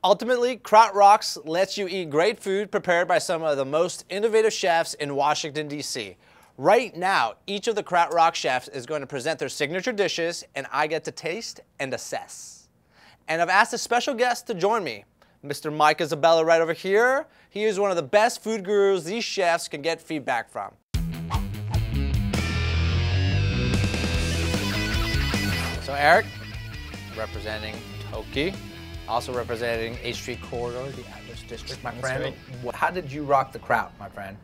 Ultimately, Kraut Rocks lets you eat great food prepared by some of the most innovative chefs in Washington, D.C. Right now, each of the Kraut Rock chefs is going to present their signature dishes, and I get to taste and assess. And I've asked a special guest to join me, Mr. Mike Isabella right over here. He is one of the best food gurus these chefs can get feedback from. So Erik, representing Toki, also representing H Street Corridor, the Atlas District, my friend. Right. How did you rock the Kraut, my friend?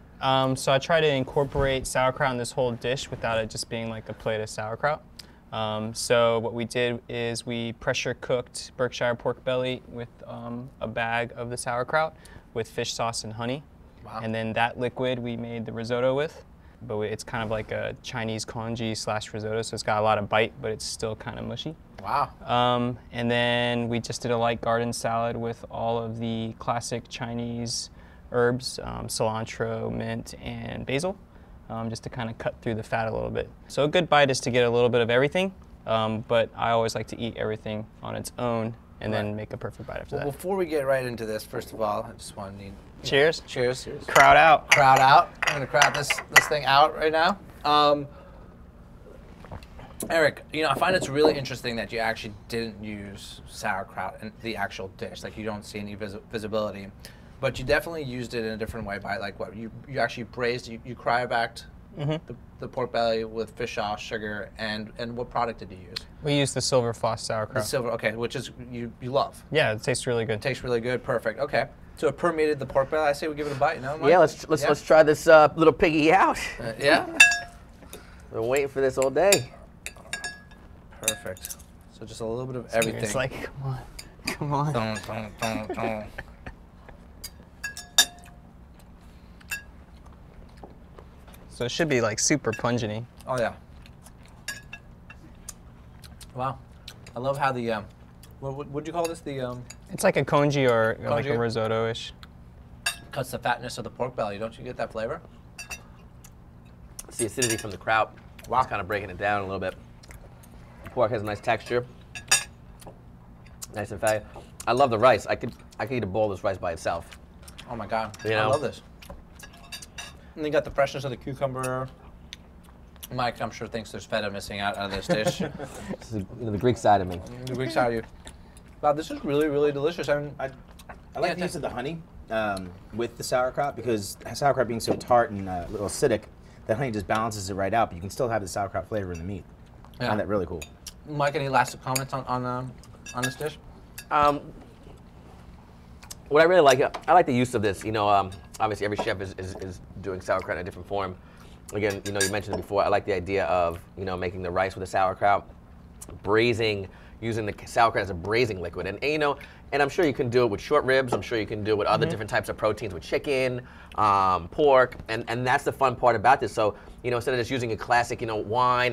So I try to incorporate sauerkraut in this whole dish without it just being like a plate of sauerkraut. So what we did is we pressure cooked Berkshire pork belly with a bag of the sauerkraut with fish sauce and honey. Wow. And then that liquid we made the risotto with. But it's kind of like a Chinese congee / risotto, so it's got a lot of bite, but it's still kind of mushy. Wow. And then we just did a light garden salad with all of the classic Chinese herbs, cilantro, mint, and basil, just to kind of cut through the fat a little bit. So a good bite is to get a little bit of everything, but I always like to eat everything on its own and then make a perfect bite after that. Before we get right into this, first of all, I just want to need... Cheers. Cheers. Cheers. Kraut out. Kraut out. I'm going to kraut this thing out right now. Erik, you know, I find it's really interesting that you actually didn't use sauerkraut in the actual dish. Like, you don't see any visibility. But you definitely used it in a different way by, like, what? You actually braised, you cryobacked the pork belly with fish sauce, sugar, and what product did you use? We used the silver floss sauerkraut. The silver, okay, which is, you love. Yeah, it tastes really good. It tastes really good, perfect, okay. So it permeated the pork belly. I say we give it a bite, no? Mike? Yeah, let's try this little piggy out. Yeah? Been waiting for this all day. Perfect. So just a little bit of everything. It's like, come on, come on. So it should be like super pungent-y. Oh yeah. Wow. I love how the, what would you call this? The It's like a congee or like Congee? a risotto-ish. Cuts the fatness of the pork belly. Don't you get that flavor? It's the acidity from the kraut. Wow. It's kind of breaking it down a little bit. The pork has a nice texture. Nice and fatty. I love the rice. I could eat a bowl of this rice by itself. Oh my God. You I know? love this. And you got the freshness of the cucumber. Mike, I'm sure, thinks there's feta missing out of this dish. This is the Greek side of me. The Greek side of you. Wow, this is really, really delicious. I mean, I like the use of the honey with the sauerkraut, because sauerkraut being so tart and a little acidic, that honey just balances it right out, but you can still have the sauerkraut flavor in the meat. I find that really cool. Mike, any last comments on this dish? What I really like, I like the use of this. You know, obviously every chef is doing sauerkraut in a different form. Again, you know, you mentioned it before. I like the idea of, you know, making the rice with the sauerkraut, braising, using the sauerkraut as a braising liquid, and you know, and I'm sure you can do it with short ribs. I'm sure you can do it with other different types of proteins, with chicken, pork, and that's the fun part about this. So, you know, instead of just using a classic, you know, wine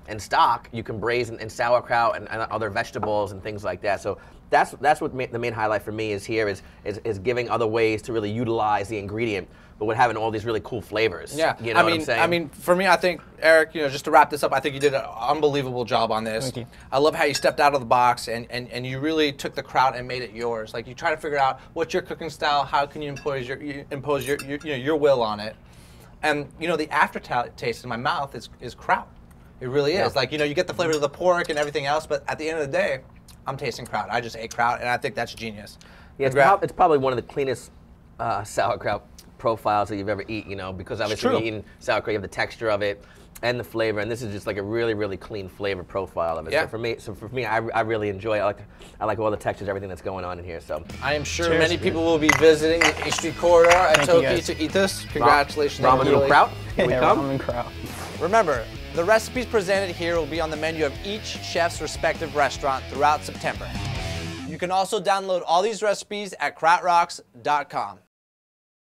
and stock, you can braise in sauerkraut and other vegetables and things like that. So that's what the main highlight for me is here is giving other ways to really utilize the ingredient, but with having all these really cool flavors. Yeah, you know what I'm saying? I mean, for me, I think, Erik, you know, just to wrap this up, I think you did an unbelievable job on this. Thank you. I love how you stepped out of the box and you really took the kraut and made it yours. Like, you try to figure out what's your cooking style, how can you impose your will on it, and you know, the aftertaste in my mouth is kraut. It really is. Like, you know, you get the flavors of the pork and everything else, but at the end of the day, I'm tasting kraut. I just ate kraut, and I think that's genius. Yeah, it's probably one of the cleanest sauerkraut profiles that you've ever eaten, you know, because obviously when you're eating sauerkraut, you have the texture of it and the flavor, and this is just like a really, really clean flavor profile of it. Yeah. So for me, I really enjoy it. I like all the textures, everything that's going on in here. So I am sure Cheers. many people will be visiting the H Street Corridor at Thank you, Toki guys. to eat this. Congratulations. ramen noodle kraut. Here we Yeah, come. ramen kraut. Remember, the recipes presented here will be on the menu of each chef's respective restaurant throughout September. You can also download all these recipes at krautrocks.com.